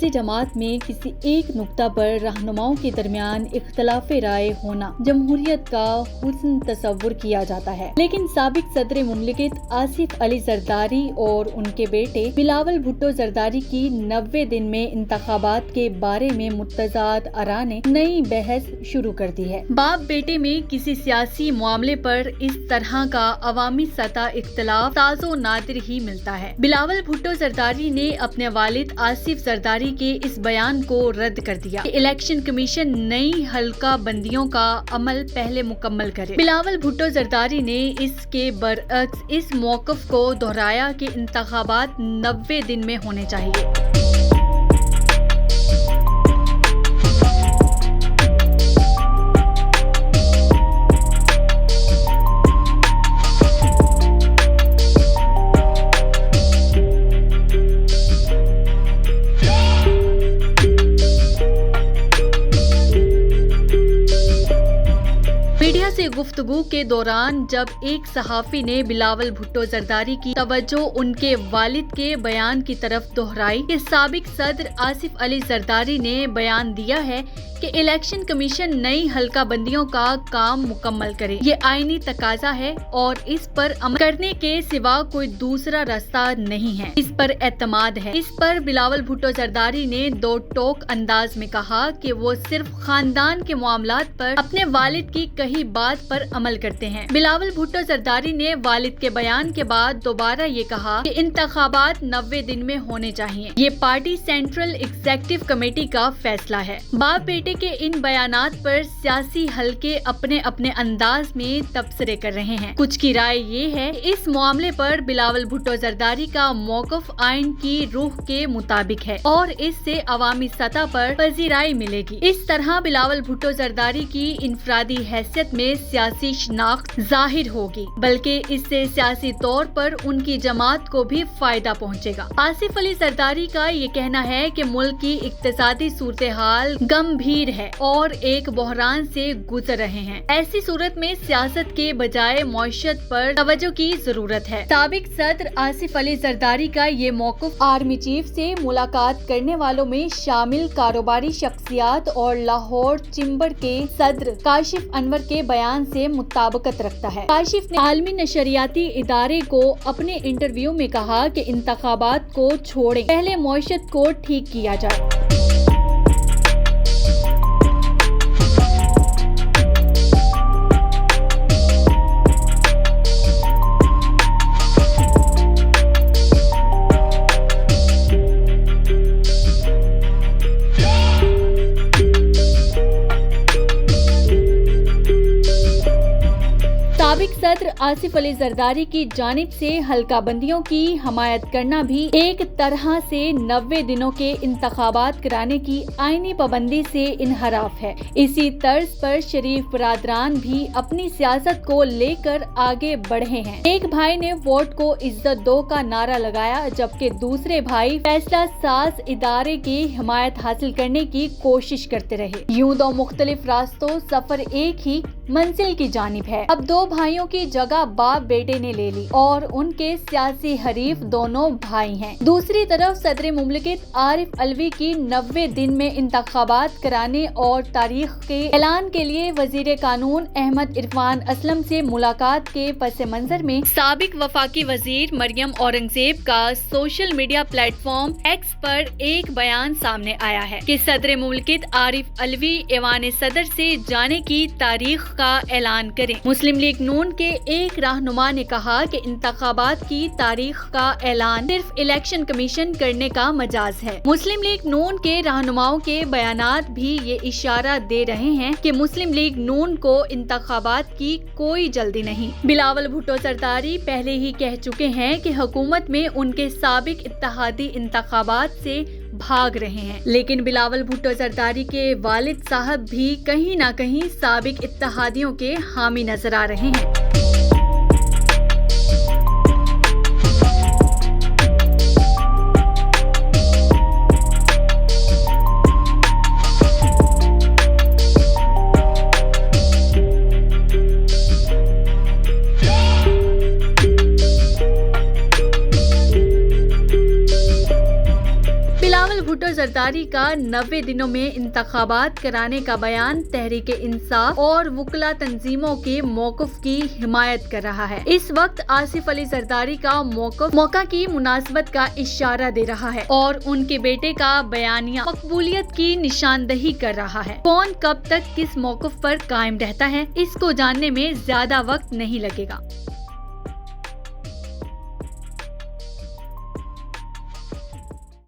सियासी जमात में किसी एक नुक्ता पर रहनुमाओं के दरमियान इख्तलाफ राय होना जमहूरियत का हुस्न तस्वुर किया जाता है, लेकिन साबिक सदर मुमलिकत आसिफ अली जरदारी और उनके बेटे बिलावल भुट्टो जरदारी की 90 दिन में इंतखाबात के बारे में मुत्तज़ाद आरा ने नई बहस शुरू कर दी है। बाप बेटे में किसी सियासी मामले पर इस तरह का अवामी सतह इख्तलाफ ताज़ो नादिर ही मिलता है। बिलावल भुट्टो जरदारी ने अपने वालिद आसिफ जरदारी के इस बयान को रद्द कर दिया कि इलेक्शन कमीशन नई हल्का बंदियों का अमल पहले मुकम्मल करे। बिलावल भुट्टो जरदारी ने इसके बरअक्स इस मौक़िफ़ को दोहराया कि इंतखाबात 90 दिन में होने चाहिए। मीडिया से गुफ्तगू के दौरान जब एक सहाफ़ी ने बिलावल भुट्टो जरदारी की तवज्जो उनके वालिद के बयान की तरफ दोहराई कि साबिक सदर आसिफ अली जरदारी ने बयान दिया है कि इलेक्शन कमीशन नई हल्का बंदियों का काम मुकम्मल करे, ये आईनी तकाजा है और इस पर अमल करने के सिवा कोई दूसरा रास्ता नहीं है, इस पर एतमाद है। इस पर बिलावल भुट्टो जरदारी ने दो टोक अंदाज में कहा कि वो सिर्फ खानदान के मामलात पर अपने वालिद की कही बात पर अमल करते हैं। बिलावल भुट्टो जरदारी ने वालिद के बयान के बाद दोबारा ये कहा कि इंतखाबात 90 दिन में होने चाहिए, ये पार्टी सेंट्रल एग्जीक्यूटिव कमेटी का फैसला है। बाप बेटे के इन बयानात पर सियासी हलके अपने अपने अंदाज में तबसरे कर रहे हैं। कुछ की राय ये है इस मामले पर बिलावल भुट्टो जरदारी का मौक़िफ़ आइन की रूह के मुताबिक है और इससे अवामी सतह पर पजीराई मिलेगी। इस तरह बिलावल भुट्टो जरदारी की इनफरादी हैसियत में सियासी शनाख्त जाहिर होगी, बल्कि इससे सियासी तौर पर उनकी जमात को भी फायदा पहुँचेगा। आसिफ अली जरदारी का ये कहना है कि मुल्क की इक्तिसादी सूरत हाल गंभीर है और एक बहरान से गुजर रहे हैं। ऐसी सूरत में सियासत के बजाय मौशत पर तवज्जो की जरूरत है। साबिक सदर आसिफ अली जरदारी का ये मौक़िफ़ आर्मी चीफ से मुलाकात करने वालों में शामिल कारोबारी शख्सियात और लाहौर चिंबर के सदर काशिफ अनवर के बयान से मुताबिकत रखता है। काशिफ ने आलमी नशरियाती इदारे को अपने इंटरव्यू में कहा कि इंतखाबात को छोड़ें, पहले मौशत को ठीक किया जाए। साबिक सदर आसिफ अली जरदारी की जानिब से हल्का बंदियों की हमायत करना भी एक तरह से 90 दिनों के इंतखाबात कराने की आईनी पाबंदी से इनहराफ है। इसी तर्ज पर शरीफ बरादरान भी अपनी सियासत को लेकर आगे बढ़े हैं। एक भाई ने वोट को इज्जत दो का नारा लगाया, जबकि दूसरे भाई फैसला साज इदारे की हिमायत हासिल करने की कोशिश करते रहे। यूं दो मुख्तलिफ रास्तों सफर एक ही मंजिल की जानिब है। अब दो भाइयों की जगह बाप बेटे ने ले ली और उनके सियासी हरीफ दोनों भाई हैं। दूसरी तरफ सदर मुमलिकत आरिफ अलवी की 90 दिन में इंतखाबात कराने और तारीख के ऐलान के लिए वजीर कानून अहमद इरफान असलम से मुलाकात के पस मंजर में साबिक वफाकी वजीर मरियम औरंगजेब का सोशल मीडिया प्लेटफॉर्म एक्स पर एक बयान सामने आया है कि सदर मुमलिकत आरिफ अलवी ऐवान सदर से जाने की तारीख का ऐलान करें। मुस्लिम लीग नून के एक रहनुमा ने कहा कि इंतखाबात की तारीख का ऐलान सिर्फ इलेक्शन कमीशन करने का मजाज है। मुस्लिम लीग नून के रहनुमाओं के बयानात भी ये इशारा दे रहे हैं कि मुस्लिम लीग नून को इंतखाबात की कोई जल्दी नहीं। बिलावल भुट्टो जरदारी पहले ही कह चुके हैं कि हुकूमत में उनके साबिक इत्तेहादी इंतखाबात से भाग रहे हैं, लेकिन बिलावल भुट्टो जरदारी के वालिद साहब भी कहीं न कहीं साबिक इत्तेहादियों के हामी नजर आ रहे हैं। बिलावल भुट्टो जरदारी का 90 दिनों में इंतखाबात कराने का बयान तहरीके इंसाफ और वुकला तंजीमों के मौक़िफ़ की हिमायत कर रहा है। इस वक्त आसिफ अली जरदारी का मौक़िफ़ मौका की मुनासबत का इशारा दे रहा है और उनके बेटे का बयानिया मकबूलियत की निशानदही कर रहा है। कौन कब तक किस मौक़िफ़ पर कायम रहता है, इसको जानने में ज्यादा वक्त नहीं लगेगा।